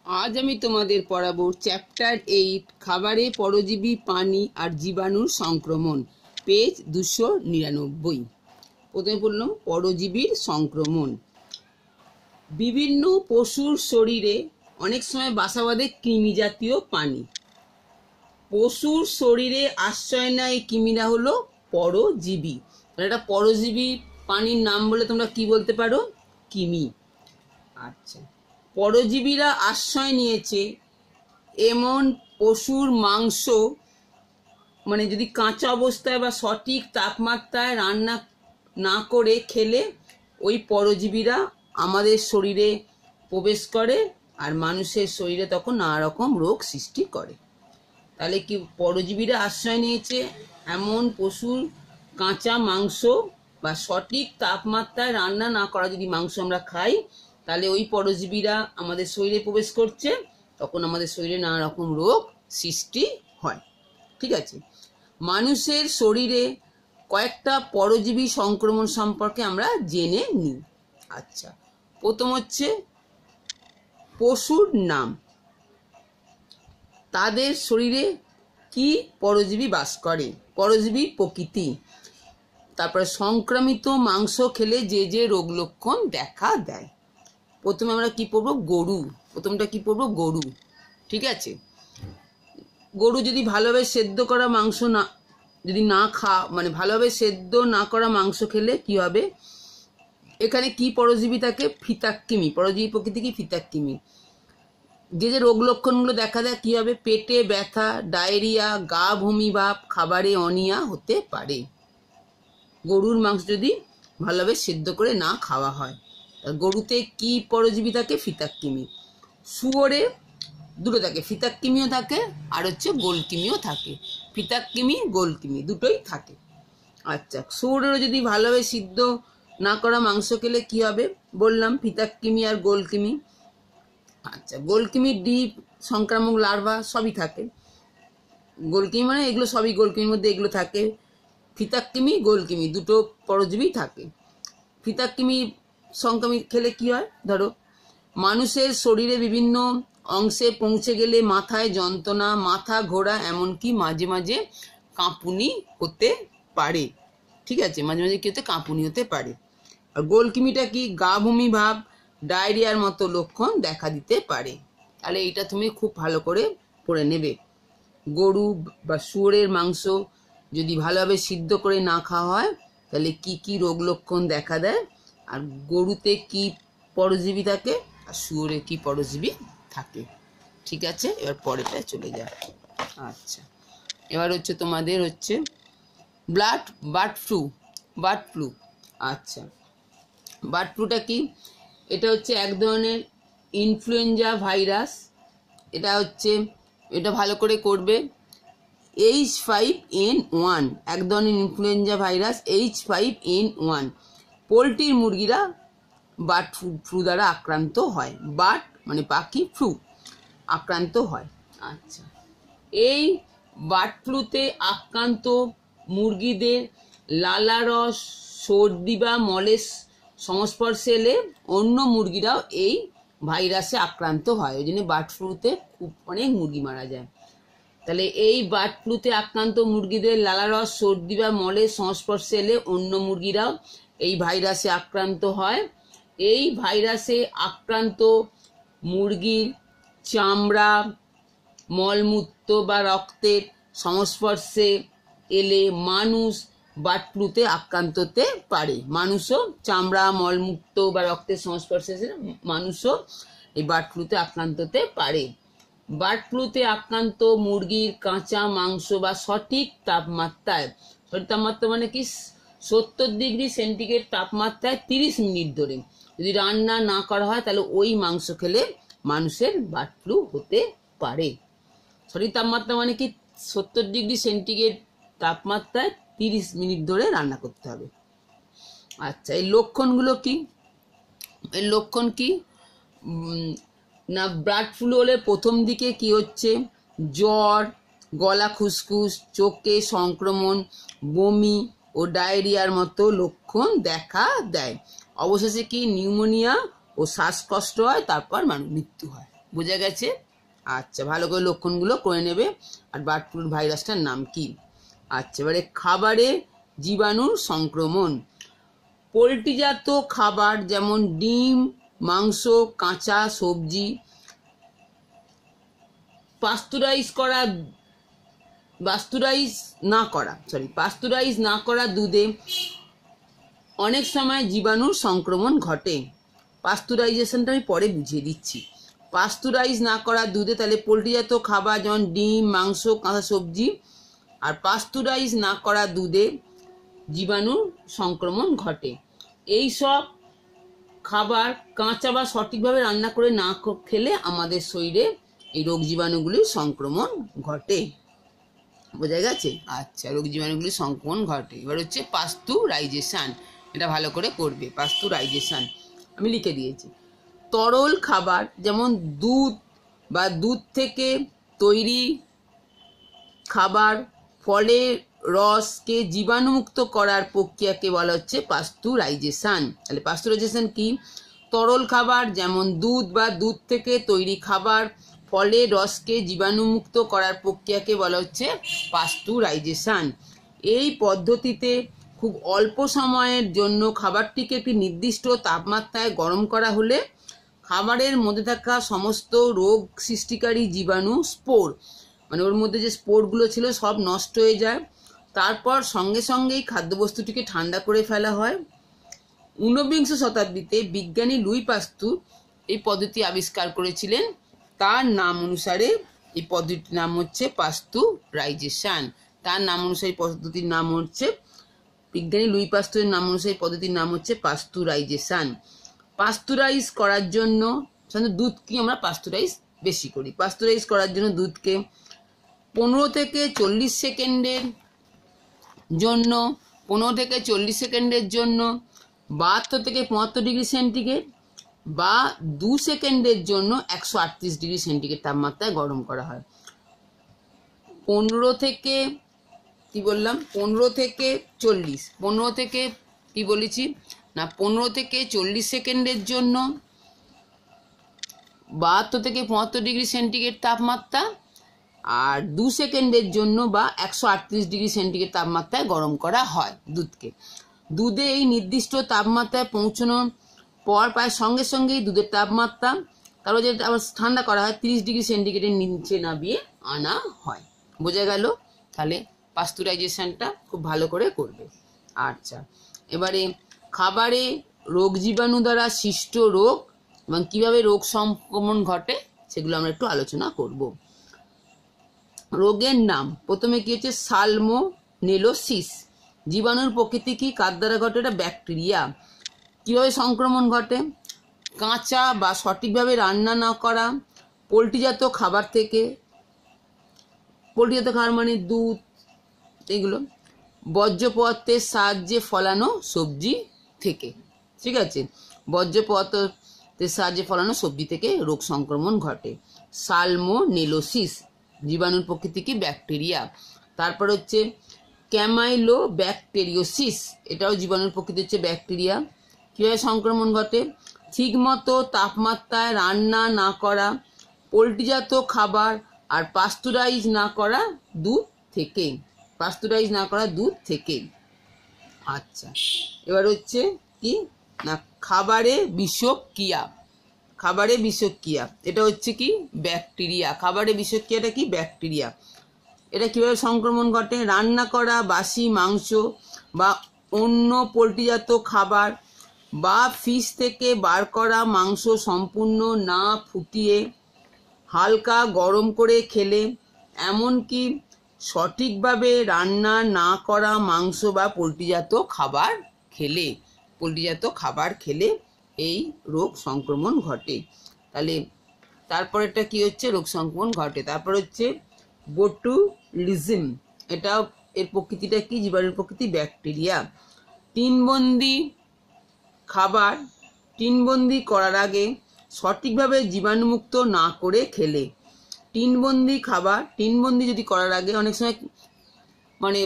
আজ আমি তোমাদের পড়াবো চ্যাপ্টার 8 খাবারে পরজীবী প্রাণী আর জীবাণুর সংক্রমণ, পেজ 299। প্রথমে বললাম পরজীবীর সংক্রমণ। বিভিন্ন পশুর শরীরে অনেক সময় বাসা বাঁধে কৃমি জাতীয় প্রাণী। পশুর শরীরে আশ্রয় নেয় কৃমিরা হলো পরজীবী। একটা পরজীবী প্রাণীর নাম বলে তোমরা কি বলতে পারো? কৃমি। আচ্ছা, পরজীবীরা আশ্রয় নিয়েছে এমন পশুর মাংস, মানে যদি কাঁচা অবস্থায় বা সঠিক তাপমাত্রায় রান্না না করে খেলে ওই পরজীবীরা আমাদের শরীরে প্রবেশ করে আর মানুষের শরীরে তখন নানা রকম রোগ সৃষ্টি করে। তাহলে কি পরজীবীরা আশ্রয় নিয়েছে এমন পশুর কাঁচা মাংস বা সঠিক তাপমাত্রায় রান্না না করা যদি মাংস আমরা খাই, তাহলে ওই পরজীবীরা আমাদের শরীরে প্রবেশ করছে, তখন আমাদের শরীরে নানা রকম রোগ সৃষ্টি হয়। ঠিক আছে, মানুষের শরীরে কয়েকটা পরজীবী সংক্রমণ সম্পর্কে আমরা জেনে নিই। আচ্ছা, প্রথম হচ্ছে পশুর নাম, তাদের শরীরে কি পরজীবী বাস করে, পরজীবীর প্রকৃতি, তারপরে সংক্রামিত মাংস খেলে যে যে রোগ লক্ষণ দেখা দেয়। প্রথমে আমরা কি পড়বো? গরু। প্রথমটা কি পড়বো? গরু। ঠিক আছে, গরু যদি ভালোভাবে সেদ্ধ করা মাংস না, যদি না মানে ভালোভাবে সেদ্ধ না করা মাংস খেলে কি হবে? এখানে কি পরজীবী থাকে? ফিতাকৃমি। পরজীবী প্রকৃতি কি? ফিতাকৃমি। যে যে রোগ লক্ষণগুলো দেখা দেয় কি হবে? পেটে ব্যথা, ডায়রিয়া, গা বমি ভাব, খাবারে অনিয়া হতে পারে গরুর মাংস যদি ভালোভাবে সেদ্ধ করে না খাওয়া হয়। গরুতে কি পরজীবী থাকে? ফিতাকৃমি। শুয়োরে দুটো থাকে, ফিতাকৃমিও থাকে আর হচ্ছে গোলকৃমিও থাকে। ফিতাকৃমি গোলকৃমি দুটোই থাকে। আচ্ছা, শুয়োরেরও যদি ভালোভাবে সিদ্ধ না করা মাংস খেলে কি হবে? বললাম ফিতাকৃমি আর গোলকৃমি। আচ্ছা, গোলকৃমির ডিপ, সংক্রামক লার্ভা সবই থাকে। গোলকৃমি মানে এগুলো সবই গোলকৃমির মধ্যে এগুলো থাকে। ফিতাকৃমি গোলকৃমি দুটো পরজীবী থাকে। ফিতাকৃমি সংক্রমিত খেলে কি হয়? ধরো মানুষের শরীরে বিভিন্ন অংশে পৌঁছে গেলে মাথায় যন্ত্রণা, মাথা ঘোরা, এমনকি মাঝে মাঝে কাঁপুনি হতে পারে। ঠিক আছে, মাঝে মাঝে কি হতে? কাঁপুনি হতে পারে। আর গোলকৃমিটা কি? গা বমি ভাব, ডায়রিয়ার মতো লক্ষণ দেখা দিতে পারে। তাহলে এইটা তুমি খুব ভালো করে পড়ে নেবে। গরু বা শুয়োরের মাংস যদি ভালোভাবে সিদ্ধ করে না খাওয়া হয় তাহলে কি কি রোগ লক্ষণ দেখা দেয়, আর গরুতে কি পরজীবী থাকে আর শুয়োরে কি পরজীবী থাকে। ঠিক আছে, এবার পরেরটায় চলে যায়। আচ্ছা, এবার হচ্ছে তোমাদের হচ্ছে বার্ড ফ্লু। আচ্ছা, বার্ড ফ্লুটা কি? এটা হচ্ছে এক ধরনের ইনফ্লুয়েঞ্জা ভাইরাস। এটা ভালো করে করবে। H5N1 এক ধরনের ইনফ্লুয়েঞ্জা ভাইরাস, H5N1। পোলট্রির মুরগিরা বার্ড ফ্লু দ্বারা আক্রান্ত হয়। বার্ড মানে পাখি, ফ্লু আক্রান্ত হয়। আচ্ছা, এই বার্ড ফ্লুতে আক্রান্ত মুরগিদের লালারস, সর্দি বা মলের সংস্পর্শে এলে অন্য মুরগিরাও এই ভাইরাসে আক্রান্ত হয়। ওই জন্য বার্ড ফ্লুতে খুব অনেক মুরগি মারা যায়। তাহলে এই বার্ড ফ্লুতে আক্রান্ত মুরগিদের লালারস, সর্দি বা মলের সংস্পর্শে এলে অন্য মুরগিরাও এই ভাইরাসে আক্রান্ত হয়। এই ভাইরাসে আক্রান্ত মুরগির চামড়া, মলমূত্র বা রক্তের সংস্পর্শে এলে মানুষ বার্ড ফ্লুতে আক্রান্ত হতে পারে। মানুষও চামড়া, মলমূত্র বা রক্তের সংস্পর্শে এলে মানুষও এই বার্ড ফ্লুতে আক্রান্ত হতে পারে। বার্ড ফ্লুতে আক্রান্ত মুরগির কাঁচা মাংস বা সঠিক তাপমাত্রায়, সঠিক তাপমাত্রা মানে কি? 70 ডিগ্রি সেন্টিগ্রেড তাপমাত্রায় 30 মিনিট ধরে যদি রান্না না করা হয় তাহলে ওই মাংস খেলে মানুষের বার্ড ফ্লু হতে পারে। সঠিক তাপমাত্রা মানে কি? 70 ডিগ্রি সেন্টিগ্রেড তাপমাত্রায় 30 মিনিট ধরে রান্না করতে হবে। আচ্ছা, এই লক্ষণগুলো কি? এর লক্ষণ কি না? বার্ড ফ্লু হলে প্রথম দিকে কি হচ্ছে? জ্বর, গলা খুসখুস, চোখে সংক্রমণ, বমি ও ডায়রিয়ার মতো লক্ষণ দেখা দেয়। অবশেষে কি? নিউমোনিয়া ও শ্বাসকষ্ট হয়, তারপর মৃত্যু হয়। বোঝা গেছে? আচ্ছা, ভালো করে লক্ষণগুলো করে নেবে। আর বার্ড ফ্লু ভাইরাসটার নাম কি? আচ্ছা, এবারে খাবারে জীবাণুর সংক্রমণ। পোলট্রিজাত খাবার যেমন ডিম, মাংস, কাঁচা সবজি, পাস্তুরাইজ না করা দুধে অনেক সময় জীবাণুর সংক্রমণ ঘটে। পাস্তুরাইজেশনটা আমি পরে বুঝিয়ে দিচ্ছি। পাস্তুরাইজ না করা দুধে, তাহলে পোলট্রিজাত খাবার যেমন ডিম, মাংস, কাঁচা সবজি, আর পাস্তুরাইজ না করা দুধে জীবাণুর সংক্রমণ ঘটে। এই সব খাবার কাঁচা বা সঠিকভাবে রান্না করে না খেলে আমাদের শরীরে এই রোগ জীবাণুগুলির সংক্রমণ ঘটে। বোঝা গেছে? আচ্ছা, রোগ জীবাণুগুলির সংক্রমণ ঘটে। এবার হচ্ছে পাস্তুরাইজেশন, এটা ভালো করে করবে। পাস্তুরাইজেশন আমি লিখে দিয়েছি। তরল খাবার যেমন দুধ বা দুধ থেকে তৈরি খাবার, ফলের রসকে জীবাণুমুক্ত করার প্রক্রিয়াকে বলা হচ্ছে পাস্তুরাইজেশন। তাহলে পাস্তুরাইজেশন কি? তরল খাবার যেমন দুধ বা দুধ থেকে তৈরি খাবার, ফলের রসকে জীবাণুমুক্ত করার প্রক্রিয়াকে বলা হচ্ছে পাস্তুরাইজেশন। এই পদ্ধতিতে খুব অল্প সময়ের জন্য খাবারটিকে একটি নির্দিষ্ট তাপমাত্রায় গরম করা হলে খাবারের মধ্যে থাকা সমস্ত রোগ সৃষ্টিকারী জীবাণু, স্পোর, মানে ওর মধ্যে যে স্পোরগুলো ছিল সব নষ্ট হয়ে যায়। তারপর সঙ্গে সঙ্গেই খাদ্যবস্তুটিকে ঠান্ডা করে ফেলা হয়। 19বিংশ শতাব্দীতে বিজ্ঞানী লুই পাস্তুর এই পদ্ধতি আবিষ্কার করেছিলেন। তার নাম অনুসারে এই পদ্ধতির নাম হচ্ছে পাস্তুরাইজেশন। তার নাম অনুসারে পদ্ধতির নাম হচ্ছে, বিজ্ঞানী লুই পাস্তুরের নাম অনুসারে পদ্ধতির নাম হচ্ছে পাস্তুরাইজেশন। পাস্তুরাইজ করার জন্য দুধ কি আমরা পাস্তুরাইজ বেশি করি। পাস্তুরাইজ করার জন্য দুধকে 15 থেকে 40 সেকেন্ডের জন্য 72 থেকে 75 ডিগ্রি সেন্টিগ্রেড বা 2 সেকেন্ডের জন্য 138 ডিগ্রি সেন্টিগ্রেড তাপমাত্রায় গরম করা হয়। 15 থেকে কি বললাম? 15 থেকে 40, 15 থেকে কি বলেছি না 15 থেকে 40 সেকেন্ডের জন্য 72 থেকে 75 ডিগ্রি সেন্টিগ্রেড তাপমাত্রা, আর 2 সেকেন্ডের জন্য বা 138 ডিগ্রি সেন্টিগ্রেড তাপমাত্রায় গরম করা হয় দুধকে। দুধে এই নির্দিষ্ট তাপমাত্রায় পৌঁছানোর পর প্রায় সঙ্গে সঙ্গেই দুধের তাপমাত্রা তারপর যেটা আবার ঠান্ডা করা হয় 30 ডিগ্রি সেন্টিগ্রেডের নিচে নামিয়ে আনা হয়। বোঝা গেল? তাহলে পাস্তুরাইজেশনটা খুব ভালো করে করবে। আচ্ছা, এবারে খাবারে রোগ জীবাণু দ্বারা সৃষ্ট রোগ এবং কিভাবে রোগ সংক্রমণ ঘটে সেগুলো আমরা একটু আলোচনা করব। রোগের নাম প্রথমে কি হচ্ছে? সালমোনেলোসিস। জীবাণুর প্রকৃতি কি? কার দ্বারা ঘটে? এটা ব্যাকটেরিয়া। কিভাবে সংক্রমণ ঘটে? কাঁচা বা সঠিকভাবে রান্না না করা পোলট্রিজাত খাবার থেকে, পোলট্রিজাত খাবার মানে দুধ, এগুলো বর্জ্য পদার্থের সাহায্যে ফলানো সবজি থেকে, ঠিক আছে? বর্জ্য পদার্থের সাহায্যে ফলানো সবজি থেকে রোগ সংক্রমণ ঘটে। সালমোনেলোসিস। জীবাণুর প্রকৃতি কি? ব্যাকটেরিয়া। তারপর হচ্ছে ক্যামাইলোব্যাকটেরিওসিস, এটাও জীবাণুর প্রকৃতি হচ্ছে ব্যাকটেরিয়া। কীভাবে সংক্রমণ ঘটে? ঠিকমতো তাপমাত্রায় রান্না না করা পোলট্রিজাত খাবার আর পাস্তুরাইজ না করা দুধ থেকে। আচ্ছা, এবার হচ্ছে কি না খাবারে বিষক্রিয়া। এটা হচ্ছে কি? ব্যাকটেরিয়া। খাবারে বিষক্রিয়াটা কি? ব্যাকটেরিয়া। এটা কিভাবে সংক্রমণ ঘটে? রান্না করা বাসি মাংস বা অন্য পোলট্রিজাত খাবার বা ফিশ থেকে বার করা মাংস সম্পূর্ণ না ফুটিয়ে হালকা গরম করে খেলে, এমনকি সঠিকভাবে রান্না না করা মাংস বা পোলট্রিজাত খাবার খেলে এই রোগ সংক্রমণ ঘটে। তাহলে তারপরেটা কি হচ্ছে? রোগ সংক্রমণ ঘটে। তারপর হচ্ছে বোটুলিজম। এটা এর প্রকৃতিটা কি? জীবাণুর প্রকৃতি ব্যাকটেরিয়া। টিনবন্দি করার আগে সঠিকভাবে জীবাণুমুক্ত না করে খেলে, টিনবন্দি যদি করার আগে, অনেক সময় মানে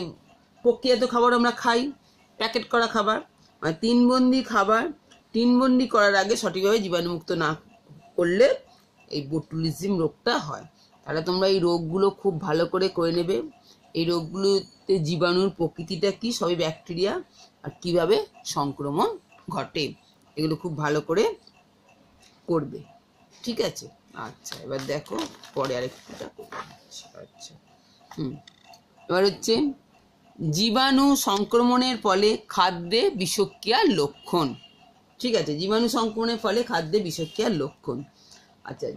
প্রক্রিয়াজাত খাবার আমরা খাই, প্যাকেট করা খাবার, মানে টিনবন্দি করার আগে সঠিকভাবে জীবাণুমুক্ত না করলে এই বোটুলিজম রোগটা হয়। তাহলে তোমরা এই রোগগুলো খুব ভালো করে নেবে। এই রোগগুলোতে জীবাণুর প্রকৃতিটা কি, সবই ব্যাকটেরিয়া, আর কিভাবে সংক্রমণ ঘটে এগুলো খুব ভালো করে করবে। ঠিক আছে? আচ্ছা, এবার দেখো পরে আরেকটা। আচ্ছা, এবার হচ্ছে জীবাণু সংক্রমণের ফলে খাদ্যে বিষক্রিয়ার লক্ষণ। ঠিক আছে, জীবাণু সংক্রমণের ফলে খাদ্যে বিষক্রিয়ার লক্ষণ। আচ্ছা,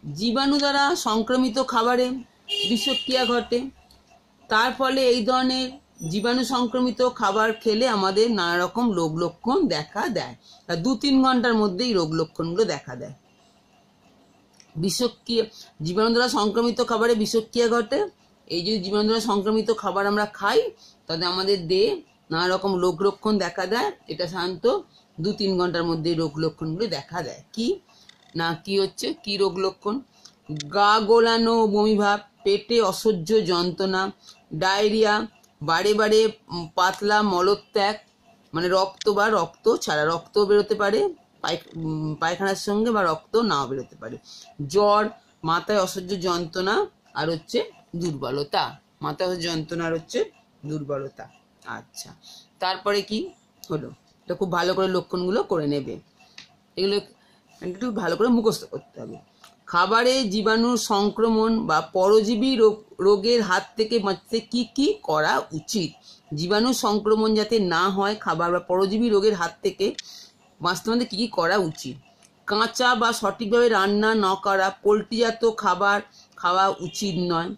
জীবাণু দ্বারা সংক্রমিত খাবারে বিষক্রিয়া ঘটে। তার ফলে এই ধরনের জীবাণু সংক্রমিত খাবার খেলে আমাদের নানা রকম রোগ লক্ষণ দেখা দেয়। 2-3 ঘন্টার মধ্যেই রোগ লক্ষণগুলো দেখা দেয়। বিষক্রিয়া, জীবাণু দ্বারা সংক্রমিত খাবারে বিষক্রিয়া ঘটে। এই যে জীবাণু দ্বারা সংক্রমিত খাবার আমরা খাই, তাতে আমাদের দেহে নানা রকম রোগ লক্ষণ দেখা দেয়। এটা সাধারণত 2-3 ঘন্টার মধ্যে রোগ লক্ষণগুলো দেখা দেয়। কি না কি হচ্ছে, কি রোগ লক্ষণ? গা গোলানো, বমি ভাব, পেটে অসহ্য যন্ত্রণা, ডায়রিয়া, বারে বারে পাতলা মলত্যাগ, মানে রক্ত বা রক্ত ছাড়া, রক্ত বেরোতে পারে পায়খানার সঙ্গে, বা রক্ত নাও বেরোতে পারে। জ্বর, মাথায় অসহ্য যন্ত্রণা, আর হচ্ছে দুর্বলতা। মাথায় অসহ্য যন্ত্রণা আর হচ্ছে দুর্বলতা। আচ্ছা, তারপরে কি হলো, এটা খুব ভালো করে লক্ষণগুলো করে নেবে। এগুলো একটু ভালো করে মুখস্থ করতে হবে। খাবারে জীবাণুর সংক্রমণ বা পরজীবী রোগের হাত থেকে বাঁচতে কি কি করা উচিত? জীবাণু সংক্রমণ যাতে না হয় খাবার বা পরজীবী রোগের হাত থেকে বাঁচতে আমাদের কি কি করা উচিত? কাঁচা বা সঠিকভাবে রান্না না করা পোলট্রিজাত খাবার খাওয়া উচিত নয়।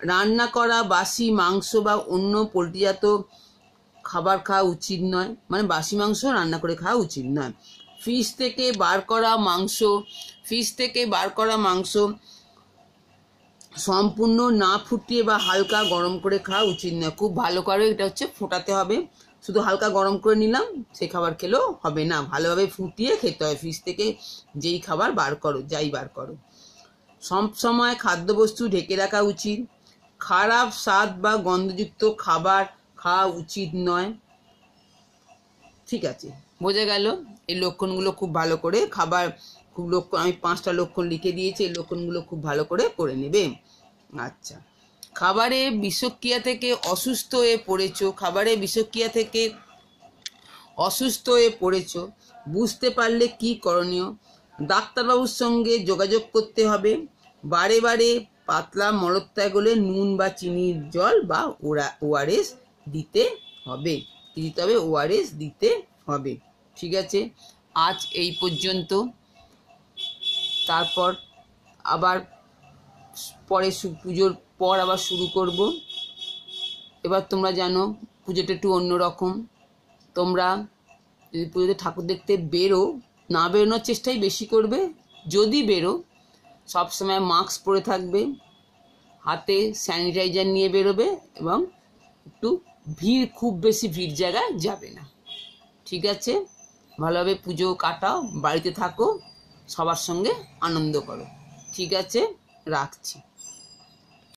রান্না করা বাসি মাংস বা অন্য পোলট্রিজাত খাবার খাওয়া উচিত নয়, মানে বাসি মাংস রান্না করে খাওয়া উচিত নয়। ফ্রিজ থেকে বার করা মাংস সম্পূর্ণ না ফুটিয়ে বা হালকা গরম করে খাওয়া উচিত নয়। খুব ভালো করে এটা হচ্ছে ফোটাতে হবে। শুধু হালকা গরম করে নিলাম সেই খাবার খেলেও হবে না, ভালোভাবে ফুটিয়ে খেতে হয়। ফ্রিজ থেকে যেই খাবার যাই বার করো। সব সময় খাদ্যবস্তু ঢেকে রাখা উচিত। খারাপ স্বাদ বা গন্ধযুক্ত খাবার খাওয়া উচিত নয়। ঠিক আছে, বোঝা গেল? এই লক্ষণগুলো খুব ভালো করে আমি 5টা লক্ষণ লিখে দিয়েছি, এই লক্ষণগুলো খুব ভালো করে নেবে। আচ্ছা, খাবারে বিষক্রিয়া থেকে অসুস্থ হয়ে পড়েছো, বুঝতে পারলে কি করণীয়? ডাক্তারবাবুর সঙ্গে যোগাযোগ করতে হবে। বারে বারে পাতলা মলত্যাগ হলে নুন বা চিনির জল বা ORS দিতে হবে। ORS দিতে হবে। ঠিক আছে, আজ এই পর্যন্ত। তারপর আবার পরে পুজোর পর আবার শুরু করব। এবার তোমরা জানো পুজোটা একটু অন্যরকম। তোমরা যদি পুজোতে ঠাকুর দেখতে না বেরোনোর চেষ্টাই বেশি করবে। যদি বেরো, সবসময় মাস্ক পরে থাকবে, হাতে স্যানিটাইজার নিয়ে বেরোবে, এবং একটু খুব বেশি ভিড় জায়গায় যাবে না। ঠিক আছে, ভালোভাবে পুজো কাটাও, বাড়িতে থাকো, সবার সঙ্গে আনন্দ করো। ঠিক আছে, রাখছি।